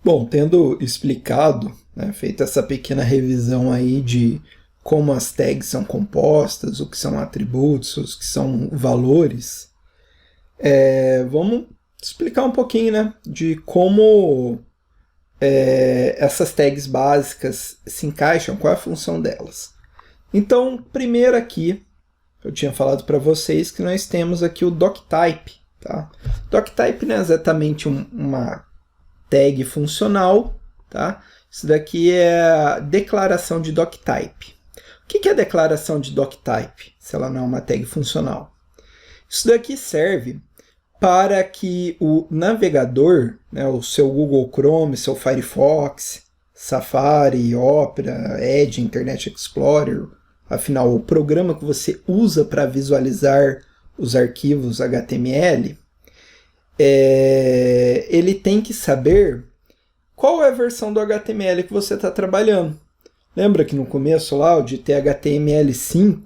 Bom, tendo explicado, né, feito essa pequena revisão aí de como as tags são compostas, o que são atributos, os que são valores, vamos explicar um pouquinho, né, de como essas tags básicas se encaixam, qual é a função delas. Então, primeiro aqui, eu tinha falado para vocês que nós temos aqui o doctype. Tá? Doctype não é exatamente uma tag funcional, tá? Isso daqui é a declaração de doctype. O que é a declaração de doctype, se ela não é uma tag funcional? Isso daqui serve para que o navegador, né, o seu Google Chrome, seu Firefox, Safari, Opera, Edge, Internet Explorer, afinal, o programa que você usa para visualizar os arquivos HTML, ele tem que saber qual é a versão do HTML que você está trabalhando. Lembra que no começo lá eu digitei HTML5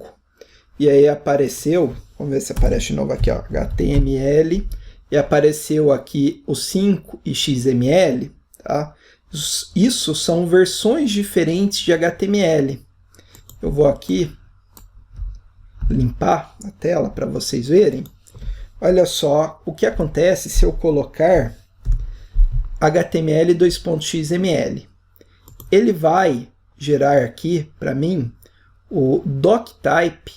e aí apareceu, vamos ver se aparece de novo aqui, ó, HTML, e apareceu aqui o 5 e XML, tá? Isso são versões diferentes de HTML. Eu vou aqui limpar a tela para vocês verem. Olha só o que acontece se eu colocar HTML2.xml. Ele vai gerar aqui para mim o doctype,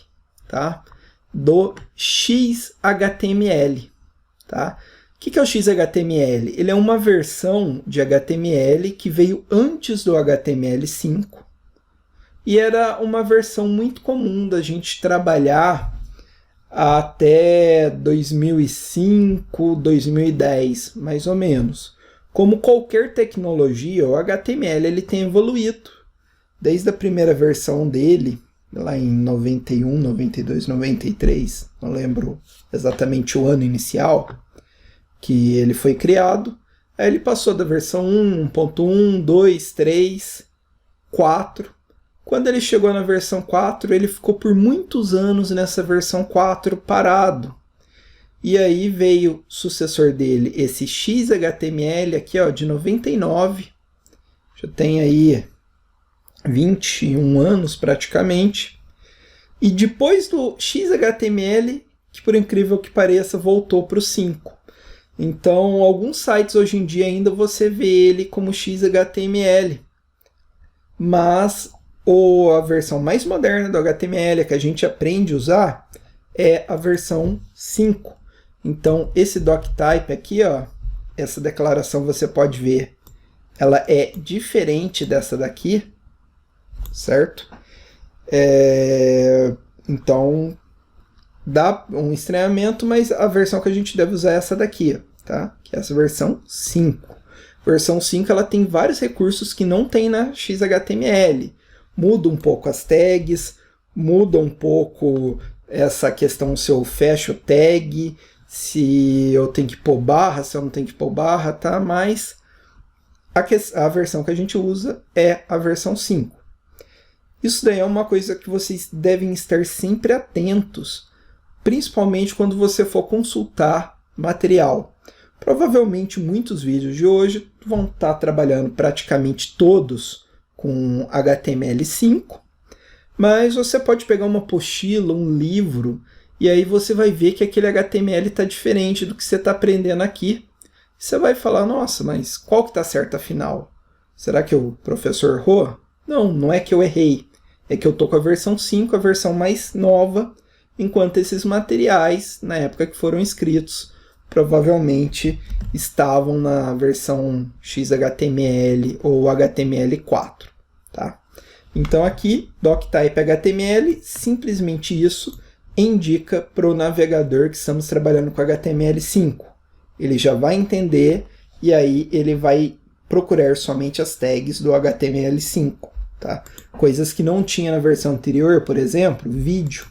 tá? Do XHTML. Tá? O que é o XHTML? Ele é uma versão de HTML que veio antes do HTML5 e era uma versão muito comum da gente trabalhar até 2005, 2010, mais ou menos. Como qualquer tecnologia, o HTML ele tem evoluído. Desde a primeira versão dele, lá em 91, 92, 93, não lembro exatamente o ano inicial que ele foi criado. Aí ele passou da versão 1, 1.1, 2, 3, 4. Quando ele chegou na versão 4, ele ficou por muitos anos nessa versão 4 parado. E aí veio o sucessor dele, esse XHTML aqui, ó, de 99. Já tem aí 21 anos praticamente. E depois do XHTML, que por incrível que pareça, voltou para o 5. Então, alguns sites hoje em dia ainda você vê ele como XHTML. Mas a versão mais moderna do HTML, que a gente aprende a usar, é a versão 5. Então, esse doctype aqui, ó, essa declaração você pode ver, ela é diferente dessa daqui, certo? Então, dá um estranhamento, mas a versão que a gente deve usar é essa daqui, tá? Que é essa versão 5. Versão 5 ela tem vários recursos que não tem na XHTML. Muda um pouco as tags, muda um pouco essa questão se eu fecho tag, se eu tenho que pôr barra, se eu não tenho que pôr barra, tá? Mas a versão que a gente usa é a versão 5. Isso daí é uma coisa que vocês devem estar sempre atentos, principalmente quando você for consultar material. Provavelmente muitos vídeos de hoje vão estar trabalhando praticamente todos com HTML5, mas você pode pegar uma apostila, um livro, e aí você vai ver que aquele HTML está diferente do que você está aprendendo aqui. Você vai falar, nossa, mas qual que está certo afinal? Será que o professor errou? Não, não é que eu errei. É que eu estou com a versão 5, a versão mais nova, enquanto esses materiais, na época que foram escritos, provavelmente estavam na versão XHTML ou HTML4. Tá? Então aqui, doctype HTML, simplesmente isso indica para o navegador que estamos trabalhando com HTML5. Ele já vai entender e aí ele vai procurar somente as tags do HTML5. Tá? Coisas que não tinha na versão anterior, por exemplo, vídeo.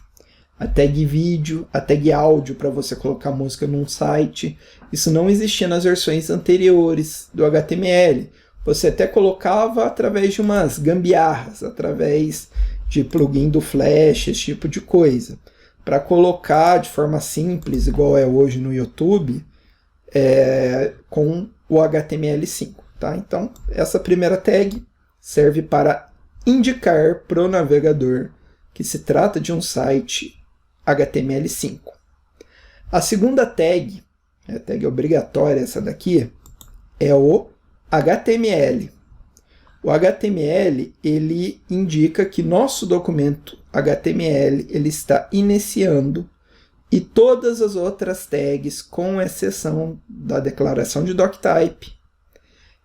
A tag vídeo, a tag áudio para você colocar música num site. Isso não existia nas versões anteriores do HTML. Você até colocava através de umas gambiarras, através de plugin do Flash, esse tipo de coisa. Para colocar de forma simples, igual é hoje no YouTube, com o HTML5. tá? Então, essa primeira tag serve para indicar para o navegador que se trata de um site HTML5. A segunda tag, a tag obrigatória essa daqui, é o HTML. O HTML, ele indica que nosso documento HTML ele está iniciando e todas as outras tags, com exceção da declaração de doctype,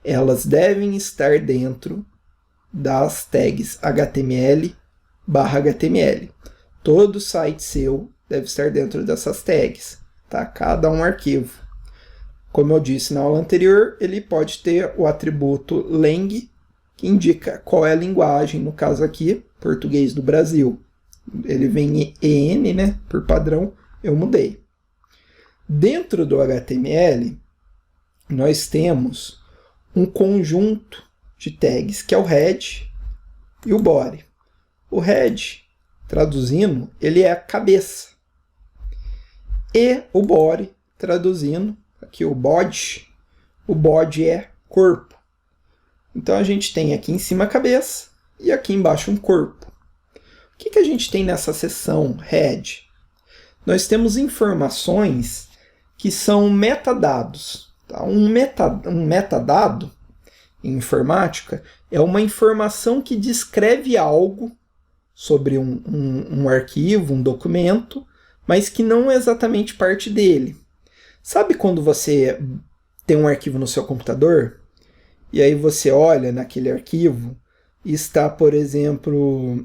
elas devem estar dentro das tags HTML/HTML. Todo site seu deve estar dentro dessas tags, tá? Cada um arquivo. Como eu disse na aula anterior, ele pode ter o atributo lang, que indica qual é a linguagem, no caso aqui, português do Brasil. Ele vem em EN, né? Por padrão, eu mudei. Dentro do HTML, nós temos um conjunto de tags, que é o head e o body. O head, traduzindo, ele é a cabeça. E o body, traduzindo, aqui o body é corpo. Então a gente tem aqui em cima a cabeça e aqui embaixo um corpo. O que a gente tem nessa seção head? Nós temos informações que são metadados. Tá? Um metadado em informática é uma informação que descreve algo sobre um arquivo, um documento, mas que não é exatamente parte dele. Sabe quando você tem um arquivo no seu computador e aí você olha naquele arquivo e está, por exemplo,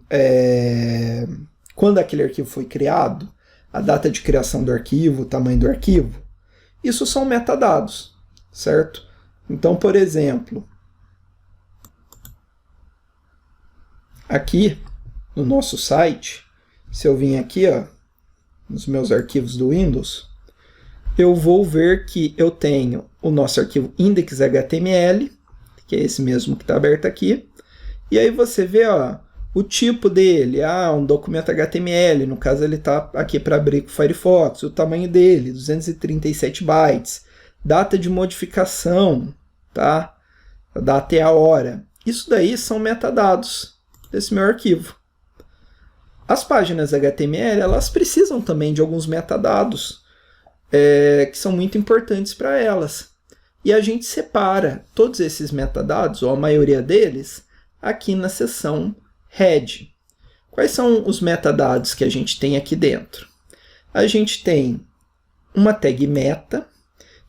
quando aquele arquivo foi criado, a data de criação do arquivo, o tamanho do arquivo? Isso são metadados, certo? Então, por exemplo, aqui no nosso site, se eu vim aqui, ó, nos meus arquivos do Windows, eu vou ver que eu tenho o nosso arquivo index.html, que é esse mesmo que está aberto aqui, e aí você vê, ó, o tipo dele, um documento HTML, no caso ele está aqui para abrir com o Firefox, o tamanho dele, 237 bytes, data de modificação, tá? A data e a hora. Isso daí são metadados desse meu arquivo. As páginas HTML, elas precisam também de alguns metadados, que são muito importantes para elas. E a gente separa todos esses metadados, ou a maioria deles, aqui na seção head. Quais são os metadados que a gente tem aqui dentro? A gente tem uma tag meta,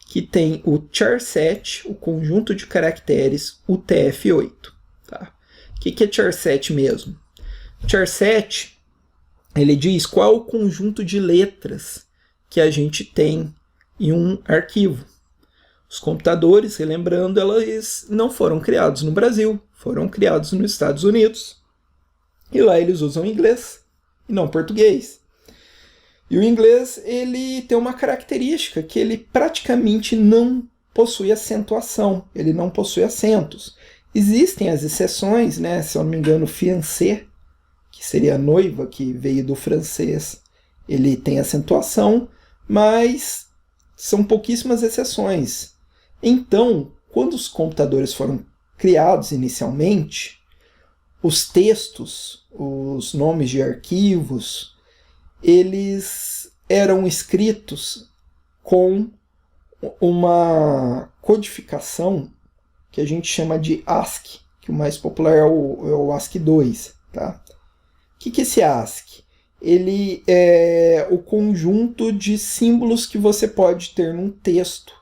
que tem o charset, o conjunto de caracteres UTF-8. Tá? O que é charset mesmo? Charset, ele diz qual é o conjunto de letras que a gente tem em um arquivo. Os computadores, relembrando, eles não foram criados no Brasil, foram criados nos Estados Unidos. E lá eles usam inglês e não português. E o inglês, ele tem uma característica que ele praticamente não possui acentuação, ele não possui acentos. Existem as exceções, né? Se eu não me engano, fiancé, que seria a noiva, que veio do francês, ele tem acentuação, mas são pouquíssimas exceções. Então, quando os computadores foram criados inicialmente, os textos, os nomes de arquivos, eles eram escritos com uma codificação que a gente chama de ASCII, que o mais popular é o ASCII 2. Tá? O que é esse ASCII? Ele é o conjunto de símbolos que você pode ter num texto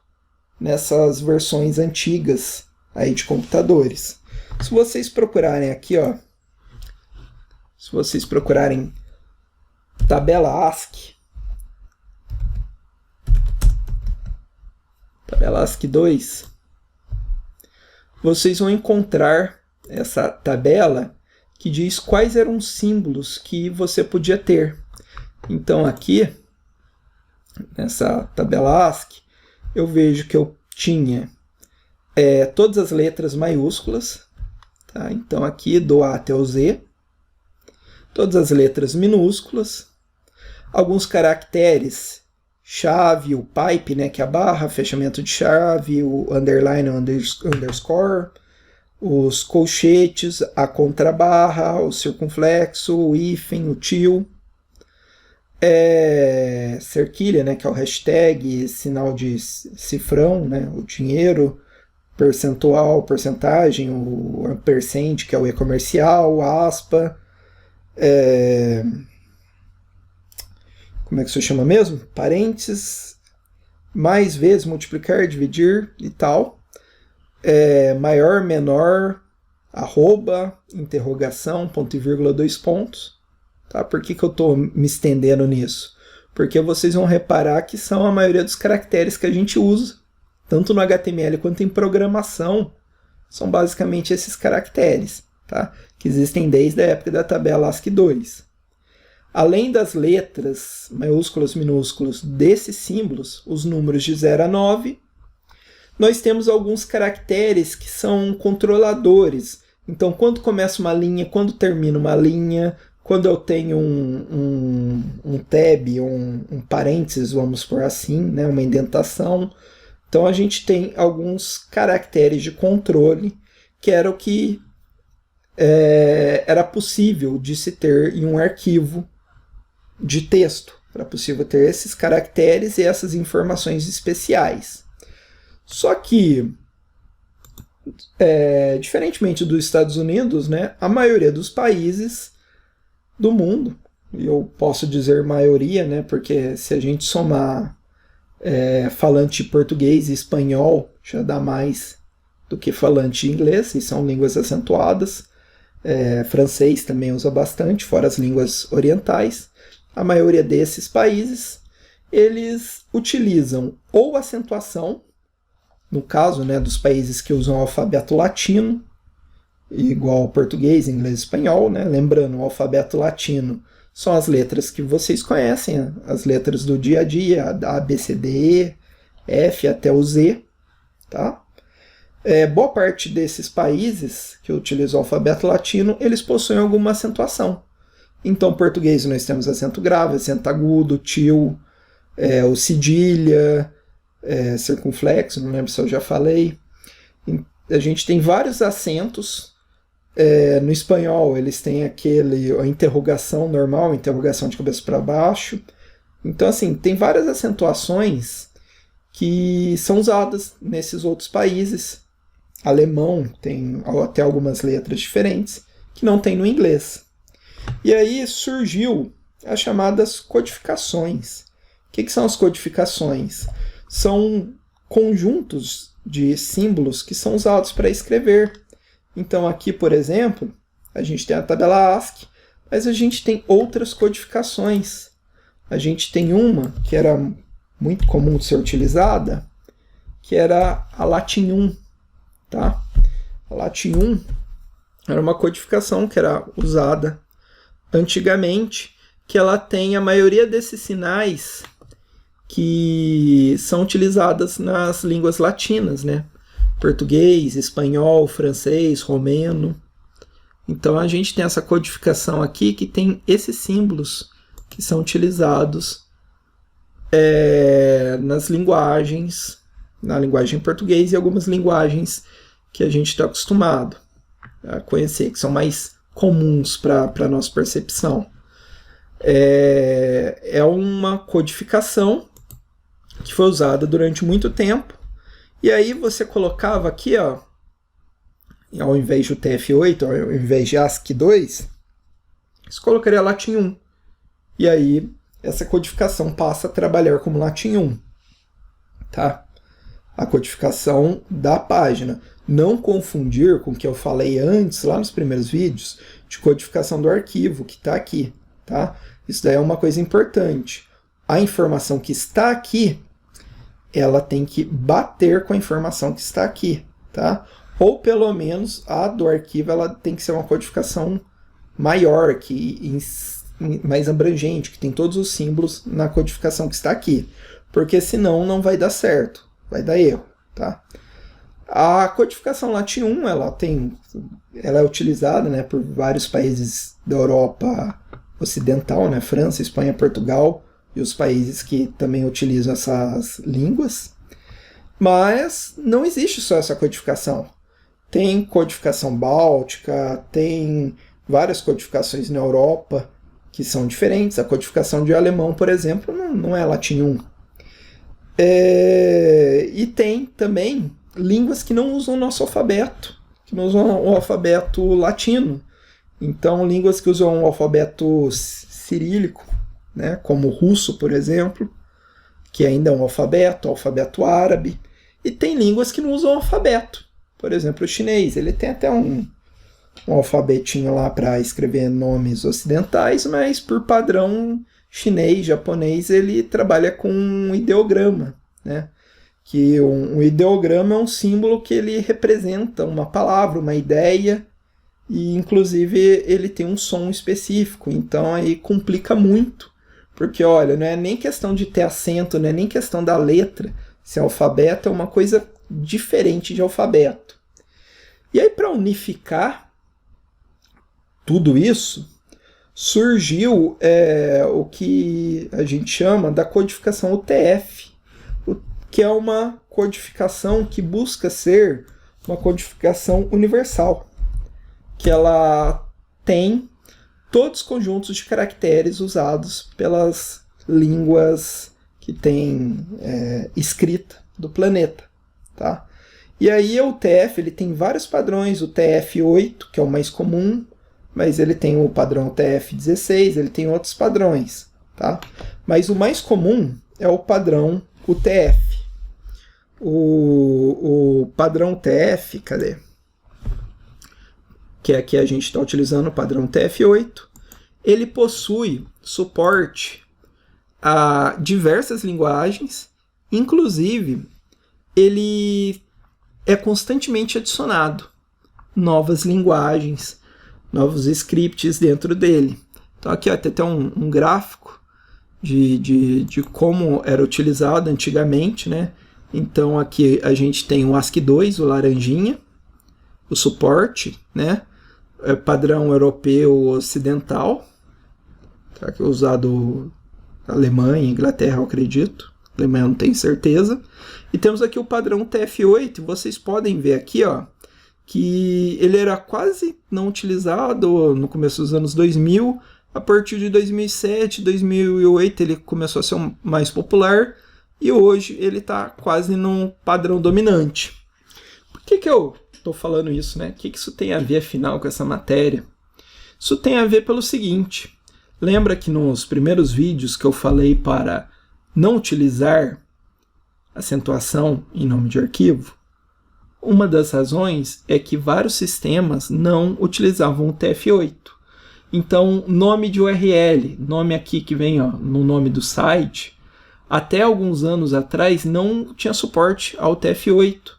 nessas versões antigas aí de computadores. Se vocês procurarem aqui, ó, se vocês procurarem tabela ASCII, tabela ASCII 2, vocês vão encontrar essa tabela que diz quais eram os símbolos que você podia ter. Então aqui, nessa tabela ASCII, eu vejo que eu tinha todas as letras maiúsculas, tá? Então aqui do A até o Z, todas as letras minúsculas, alguns caracteres chave, o pipe, né, que é a barra, fechamento de chave, o underline, underscore, os colchetes, a contrabarra, o circunflexo, o hífen, o til, cerquilha, né, que é o hashtag, sinal de cifrão, né, o dinheiro, percentual, porcentagem, o ampersand, que é o e-comercial, aspa, como é que isso chama mesmo? Parênteses, mais vezes, multiplicar, dividir e tal. Maior, menor, arroba, interrogação, ponto e vírgula, 2 pontos. Tá? Por que eu estou me estendendo nisso? Porque vocês vão reparar que são a maioria dos caracteres que a gente usa, tanto no HTML quanto em programação, são basicamente esses caracteres, tá? Que existem desde a época da tabela ASCII 2. Além das letras maiúsculas, minúsculas desses símbolos, os números de 0 a 9, nós temos alguns caracteres que são controladores. Então, quando começa uma linha, quando termina uma linha, quando eu tenho um tab, um parênteses, vamos por assim, né, uma indentação. Então, a gente tem alguns caracteres de controle que era o que era possível de se ter em um arquivo de texto. Era possível ter esses caracteres e essas informações especiais. Só que, diferentemente dos Estados Unidos, né, a maioria dos países do mundo, e eu posso dizer maioria, né, porque se a gente somar falante português e espanhol, já dá mais do que falante inglês, e são línguas acentuadas. Francês também usa bastante, fora as línguas orientais. A maioria desses países, eles utilizam ou acentuação, no caso, né, dos países que usam o alfabeto latino, igual ao português, inglês e espanhol, né? Lembrando, o alfabeto latino são as letras que vocês conhecem, as letras do dia a dia, A, B, C, D, E, F até o Z, tá? Boa parte desses países que utilizam o alfabeto latino, eles possuem alguma acentuação. Então, em português nós temos acento grave, acento agudo, til, o cedilha, circunflexo, não lembro se eu já falei. A gente tem vários acentos. No espanhol eles têm a interrogação normal, interrogação de cabeça para baixo. Então, assim, tem várias acentuações que são usadas nesses outros países. Alemão tem até algumas letras diferentes que não tem no inglês. E aí surgiu as chamadas codificações. O que são as codificações? São conjuntos de símbolos que são usados para escrever. Então aqui, por exemplo, a gente tem a tabela ASCII, mas a gente tem outras codificações. A gente tem uma que era muito comum de ser utilizada, que era a Latin 1. Tá? A Latin 1 era uma codificação que era usada antigamente, que ela tem a maioria desses sinais que são utilizadas nas línguas latinas, né? Português, espanhol, francês, romeno. Então a gente tem essa codificação aqui que tem esses símbolos que são utilizados nas linguagens, na linguagem português e algumas linguagens que a gente está acostumado a conhecer, que são mais comuns para a nossa percepção. É uma codificação que foi usada durante muito tempo, e aí você colocava aqui, ó, ao invés do TF8, ao invés de ASCII 2, você colocaria Latin 1, e aí essa codificação passa a trabalhar como Latin 1, tá? A codificação da página. Não confundir com o que eu falei antes, lá nos primeiros vídeos, de codificação do arquivo, que está aqui, tá? Isso daí é uma coisa importante. A informação que está aqui, ela tem que bater com a informação que está aqui, tá? Ou pelo menos a do arquivo ela tem que ser uma codificação maior, mais abrangente, que tem todos os símbolos na codificação que está aqui. Porque senão não vai dar certo, vai dar erro, tá? A codificação Latin 1 ela é utilizada, né, por vários países da Europa Ocidental, né, França, Espanha, Portugal, e os países que também utilizam essas línguas. Mas não existe só essa codificação. Tem codificação báltica, tem várias codificações na Europa que são diferentes. A codificação de alemão, por exemplo, não é latim 1. E tem também línguas que não usam o nosso alfabeto, que não usam o alfabeto latino. Então, línguas que usam o alfabeto cirílico, né, como o russo, por exemplo, que ainda é um alfabeto árabe. E tem línguas que não usam alfabeto. Por exemplo, o chinês, ele tem até um alfabetinho lá para escrever nomes ocidentais, mas por padrão chinês, japonês, ele trabalha com um ideograma, né? Que um ideograma é um símbolo que ele representa uma palavra, uma ideia, e inclusive ele tem um som específico, então aí complica muito, porque olha, não é nem questão de ter acento, não é nem questão da letra, se alfabeto é uma coisa diferente de alfabeto. E aí, para unificar tudo isso, surgiu o que a gente chama da codificação UTF, que é uma codificação que busca ser uma codificação universal, que ela tem todos os conjuntos de caracteres usados pelas línguas que tem escrita do planeta, tá? E aí o UTF ele tem vários padrões, o UTF-8, que é o mais comum, mas ele tem o padrão UTF-16, ele tem outros padrões, tá? Mas o mais comum é o padrão UTF. O padrão UTF, cadê? Que aqui a gente está utilizando o padrão UTF-8, ele possui suporte a diversas linguagens, inclusive ele é constantemente adicionado novas linguagens, novos scripts dentro dele. Então aqui ó, tem até um gráfico de como era utilizado antigamente, né? Então aqui a gente tem o ASCII 2, o laranjinha, o suporte, né? Padrão europeu ocidental, tá? Que é usado na Alemanha, Inglaterra, eu acredito. Alemanha não tenho certeza. E temos aqui o padrão TF8, vocês podem ver aqui, ó, que ele era quase não utilizado no começo dos anos 2000, a partir de 2007, 2008 ele começou a ser mais popular, e hoje ele está quase num padrão dominante. Por que eu estou falando isso, né? O que isso tem a ver, afinal, com essa matéria? Isso tem a ver pelo seguinte, lembra que nos primeiros vídeos que eu falei para não utilizar acentuação em nome de arquivo? Uma das razões é que vários sistemas não utilizavam o TF8. Então, nome de URL, nome aqui que vem ó, no nome do site, até alguns anos atrás não tinha suporte ao TF8.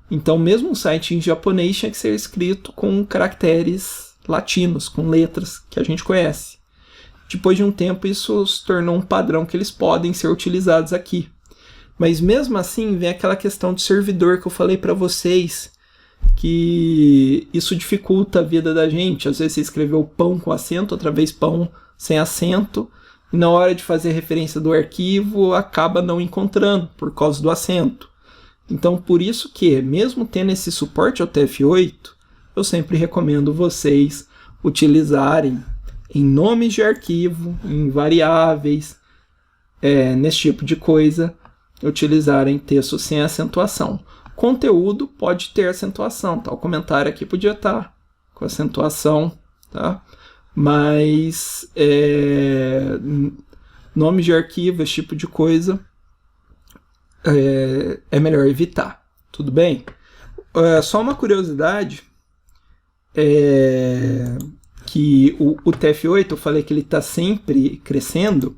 Então, mesmo um site em japonês tinha que ser escrito com caracteres latinos, com letras que a gente conhece. Depois de um tempo, isso se tornou um padrão que eles podem ser utilizados aqui. Mas mesmo assim, vem aquela questão de servidor que eu falei para vocês, que isso dificulta a vida da gente. Às vezes você escreveu pão com acento, outra vez pão sem acento, e na hora de fazer referência do arquivo, acaba não encontrando, por causa do acento. Então, por isso que, mesmo tendo esse suporte ao TF8, eu sempre recomendo vocês utilizarem em nomes de arquivo, em variáveis, nesse tipo de coisa, utilizarem texto sem acentuação. Conteúdo pode ter acentuação, tá? O comentário aqui podia estar com acentuação, tá? Mas nomes de arquivo, esse tipo de coisa, é melhor evitar, tudo bem? Só uma curiosidade, que o TF8, eu falei que ele está sempre crescendo.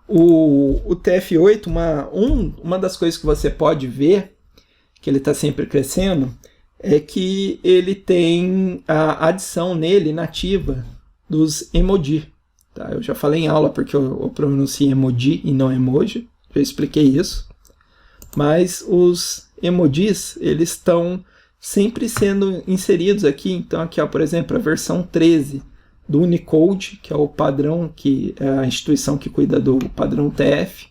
O TF8, uma das coisas que você pode ver, que ele está sempre crescendo, é que ele tem a adição nele nativa dos emoji. Tá? Eu já falei em aula porque eu pronunciei emoji e não emoji, já expliquei isso. Mas os emojis, eles estão sempre sendo inseridos aqui. Então aqui, ó, por exemplo, a versão 13, do Unicode, que é o padrão, que é a instituição que cuida do padrão TF.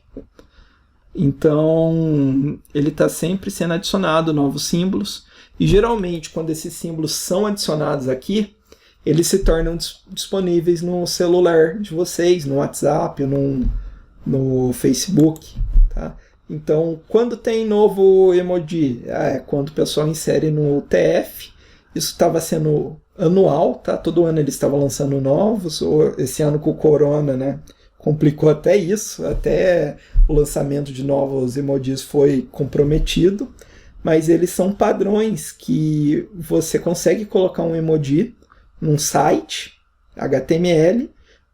Então, ele está sempre sendo adicionado novos símbolos, e geralmente, quando esses símbolos são adicionados aqui, eles se tornam disponíveis no celular de vocês, no WhatsApp, no Facebook, tá? Então, quando tem novo emoji, é quando o pessoal insere no TF. Isso estava sendo anual, tá? Todo ano eles estavam lançando novos. Esse ano com o Corona, né, complicou até isso, até o lançamento de novos emojis foi comprometido, mas eles são padrões que você consegue colocar um emoji num site HTML,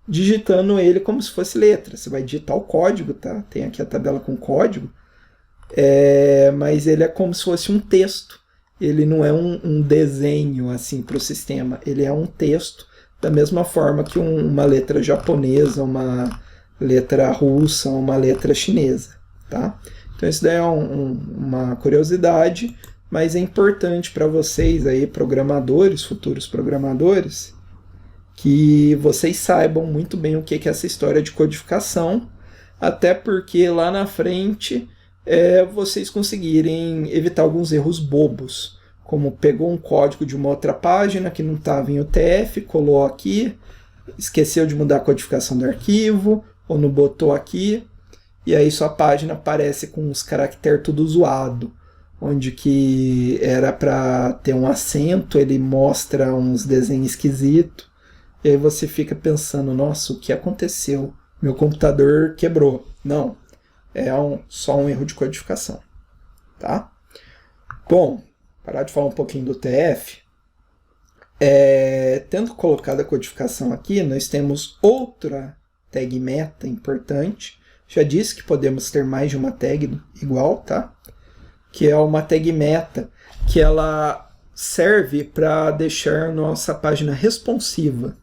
digitando ele como se fosse letra. Você vai digitar o código, tá? Tem aqui a tabela com código, mas ele é como se fosse um texto. Ele não é um desenho assim para o sistema, ele é um texto, da mesma forma que uma letra japonesa, uma letra russa, uma letra chinesa, tá? Então isso daí é uma curiosidade, mas é importante para vocês aí, programadores, futuros programadores, que vocês saibam muito bem o que é essa história de codificação, até porque lá na frente vocês conseguirem evitar alguns erros bobos, como pegou um código de uma outra página que não estava em UTF, colou aqui, esqueceu de mudar a codificação do arquivo, ou não botou aqui, e aí sua página aparece com os caracteres tudo zoado, onde que era para ter um acento, ele mostra uns desenhos esquisitos, e aí você fica pensando, nossa, o que aconteceu? Meu computador quebrou. Não, é só um erro de codificação, tá? Bom, parar de falar um pouquinho do TF. Tendo colocado a codificação aqui, nós temos outra tag meta importante. Já disse que podemos ter mais de uma tag igual, tá? Que é uma tag meta, que ela serve para deixar nossa página responsiva.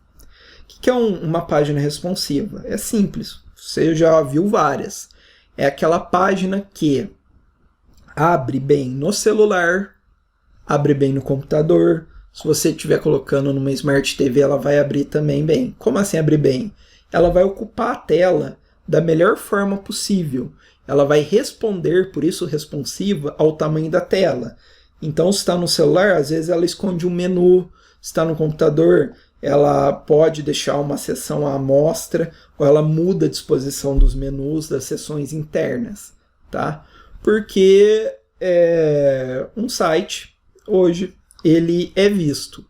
O que é uma página responsiva? É simples, você já viu várias. É aquela página que abre bem no celular, abre bem no computador. Se você estiver colocando numa Smart TV, ela vai abrir também bem. Como assim abrir bem? Ela vai ocupar a tela da melhor forma possível. Ela vai responder, por isso responsiva, ao tamanho da tela. Então, se está no celular, às vezes ela esconde um menu. Se está no computador, ela pode deixar uma seção à amostra, ou ela muda a disposição dos menus das seções internas, tá? Porque um site, hoje, ele é visto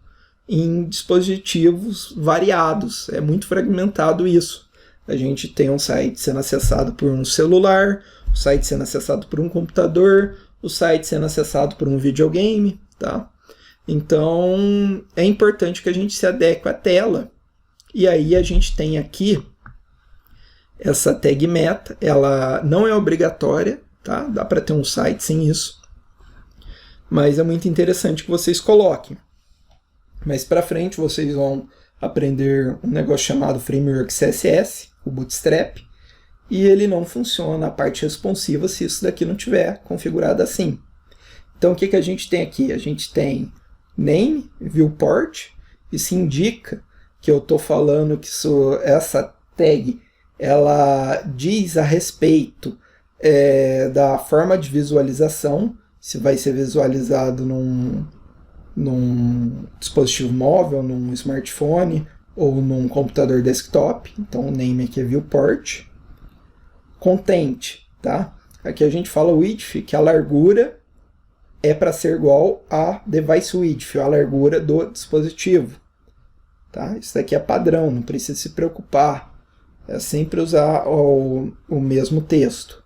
em dispositivos variados, é muito fragmentado isso. A gente tem um site sendo acessado por um celular, o site sendo acessado por um computador, o site sendo acessado por um videogame, tá? Então, é importante que a gente se adeque à tela. E aí a gente tem aqui essa tag meta, ela não é obrigatória, tá? Dá para ter um site sem isso. Mas é muito interessante que vocês coloquem. Mais para frente vocês vão aprender um negócio chamado Framework CSS, o Bootstrap, e ele não funciona a parte responsiva se isso daqui não tiver configurado assim. Então o que a gente tem aqui? A gente tem name, viewport, isso indica que eu estou falando que essa tag ela diz a respeito da forma de visualização, se vai ser visualizado num dispositivo móvel, num smartphone ou num computador desktop. Então o name aqui é viewport. Content, tá? Aqui a gente fala width, que a largura é para ser igual a device width, a largura do dispositivo. Tá? Isso daqui é padrão, não precisa se preocupar. É sempre usar o mesmo texto.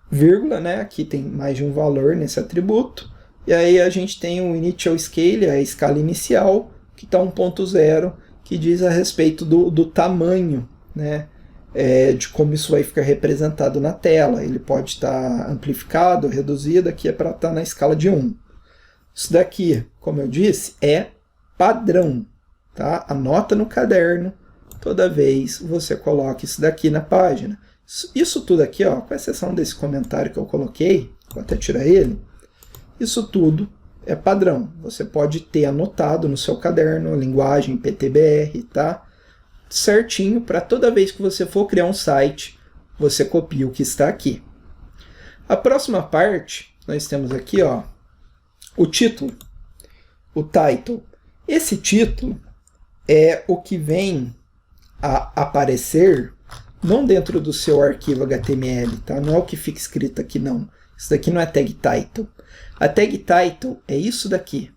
Vírgula, né? Aqui tem mais de um valor nesse atributo. E aí a gente tem o initial scale, a escala inicial, que está 1.0, que diz a respeito do tamanho, né? De como isso vai ficar representado na tela. Ele pode estar amplificado, reduzido, aqui é para estar na escala de 1. Isso daqui, como eu disse, é padrão. Tá? Anota no caderno toda vez você coloca isso daqui na página. Isso tudo aqui, ó, com exceção desse comentário que eu coloquei, vou até tirar ele, isso tudo é padrão. Você pode ter anotado no seu caderno, linguagem PTBR, tá? Certinho, para toda vez que você for criar um site, você copia o que está aqui. A próxima parte, nós temos aqui, ó, o título, o title. Esse título é o que vem a aparecer não dentro do seu arquivo HTML, tá? Não é o que fica escrito aqui, não. Isso daqui não é tag title. A tag title é isso daqui.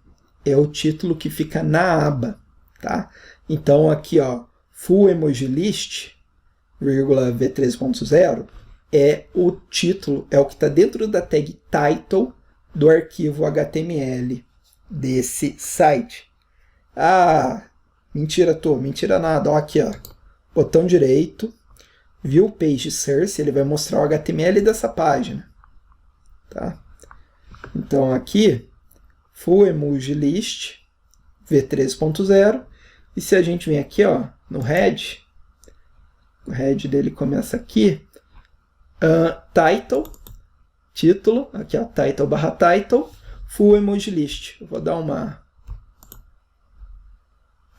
É o título que fica na aba, tá? Então aqui, ó, full emoji list, v3.0, é o título, é o que está dentro da tag title do arquivo HTML desse site. Ah, mentira, mentira nada. Ó, aqui, ó, botão direito, View Page Source, ele vai mostrar o HTML dessa página, tá? Então aqui, Full Emoji List, v3.0, e se a gente vem aqui, ó, no head, o head dele começa aqui, title, título, aqui ó, title barra title, Full Emoji List. Eu vou dar uma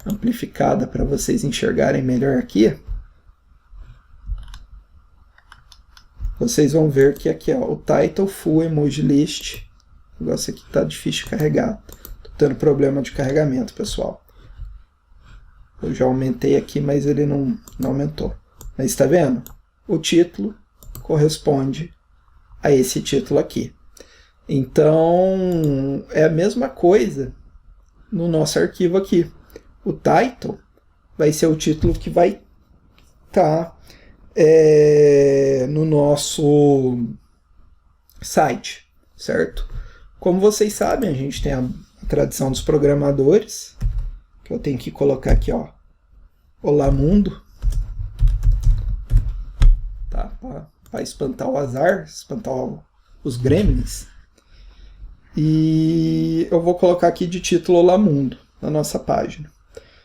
amplificada para vocês enxergarem melhor aqui. Vocês vão ver que aqui, ó, o title Full Emoji List. O negócio aqui tá difícil de carregar. Tô tendo problema de carregamento, pessoal. Eu já aumentei aqui, mas ele não aumentou. Mas tá vendo? O título corresponde a esse título aqui. Então, é a mesma coisa no nosso arquivo aqui. O title vai ser o título que vai estar no nosso site, certo? Como vocês sabem, a gente tem a tradição dos programadores, que eu tenho que colocar aqui, ó, Olá Mundo, tá? Para espantar o azar, espantar os gremlins. E eu vou colocar aqui de título Olá Mundo na nossa página.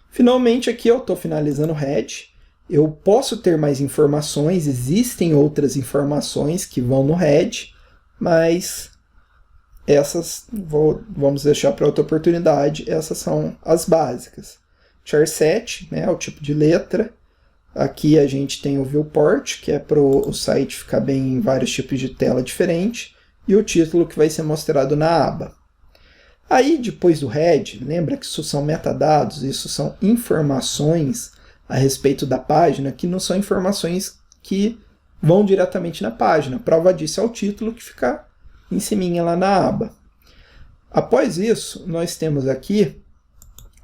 Finalmente aqui eu estou finalizando o head. Eu posso ter mais informações, existem outras informações que vão no head, mas essas vamos deixar para outra oportunidade. Essas são as básicas. Charset, né, o tipo de letra. Aqui a gente tem o viewport, que é para o site ficar bem em vários tipos de tela diferentes, e o título que vai ser mostrado na aba. Aí, depois do head, lembra que isso são metadados, isso são informações a respeito da página, que não são informações que vão diretamente na página. Prova disso é o título que fica em cima lá na aba. Após isso, nós temos aqui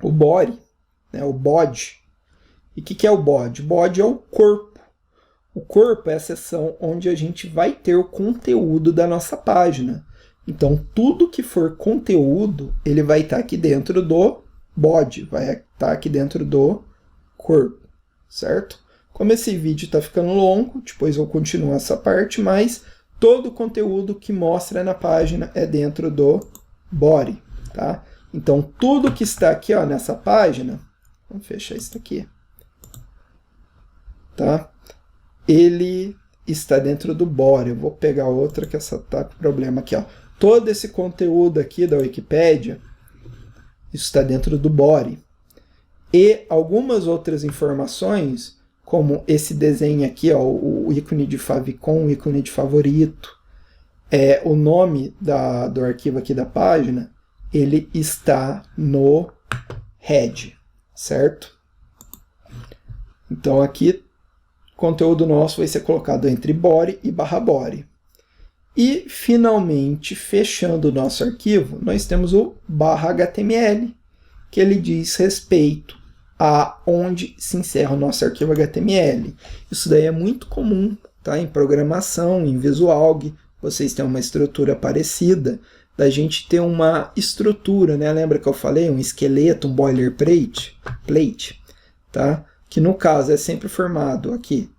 o body, né, o body. E o que é o body? O body é o corpo. O corpo é a seção onde a gente vai ter o conteúdo da nossa página. Então, tudo que for conteúdo, ele vai estar aqui dentro do body, vai estar aqui dentro do corpo, certo? Como esse vídeo está ficando longo, depois eu continuo essa parte, mas todo o conteúdo que mostra na página é dentro do body, tá? Então, tudo que está aqui, ó, nessa página, vamos fechar isso aqui, tá? Ele está dentro do body. Eu vou pegar outra que essa tá com problema aqui, ó. Todo esse conteúdo aqui da Wikipédia, isso está dentro do body. E algumas outras informações, como esse desenho aqui, ó, o ícone de favicon, o ícone de favorito, o nome do arquivo aqui da página, ele está no head, certo? Então aqui, o conteúdo nosso vai ser colocado entre body e barra body. E, finalmente, fechando o nosso arquivo, nós temos o barra HTML, que ele diz respeito a onde se encerra o nosso arquivo HTML. Isso daí é muito comum, tá? Em programação, em Visualg, vocês têm uma estrutura parecida, da gente ter uma estrutura, né? Lembra que eu falei? Um esqueleto, um boilerplate, tá? Que no caso é sempre formado aqui,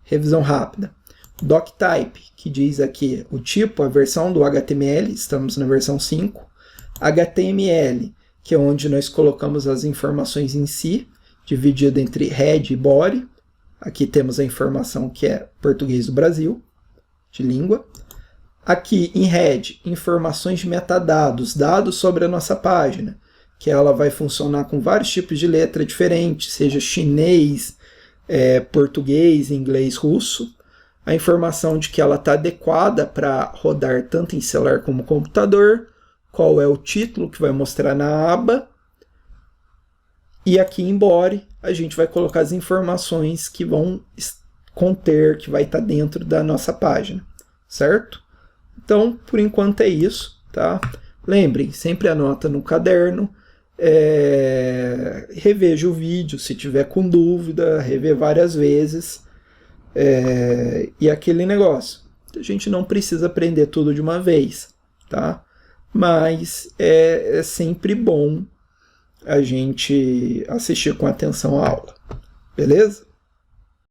revisão rápida. Doctype, que diz aqui o tipo, a versão do HTML, estamos na versão 5. HTML, que é onde nós colocamos as informações em si, dividido entre head e body. Aqui temos a informação que é português do Brasil, de língua. Aqui em head, informações de metadados, dados sobre a nossa página, que ela vai funcionar com vários tipos de letra diferentes, seja chinês, português, inglês, russo. A informação de que ela está adequada para rodar tanto em celular como computador, qual é o título que vai mostrar na aba. E aqui em body, a gente vai colocar as informações que vão conter, que vai estar dentro da nossa página, certo? Então, por enquanto é isso, tá? Lembrem, sempre anota no caderno, reveja o vídeo se tiver com dúvida, rever várias vezes, e aquele negócio, a gente não precisa aprender tudo de uma vez, tá? Mas é sempre bom a gente assistir com atenção à aula, beleza?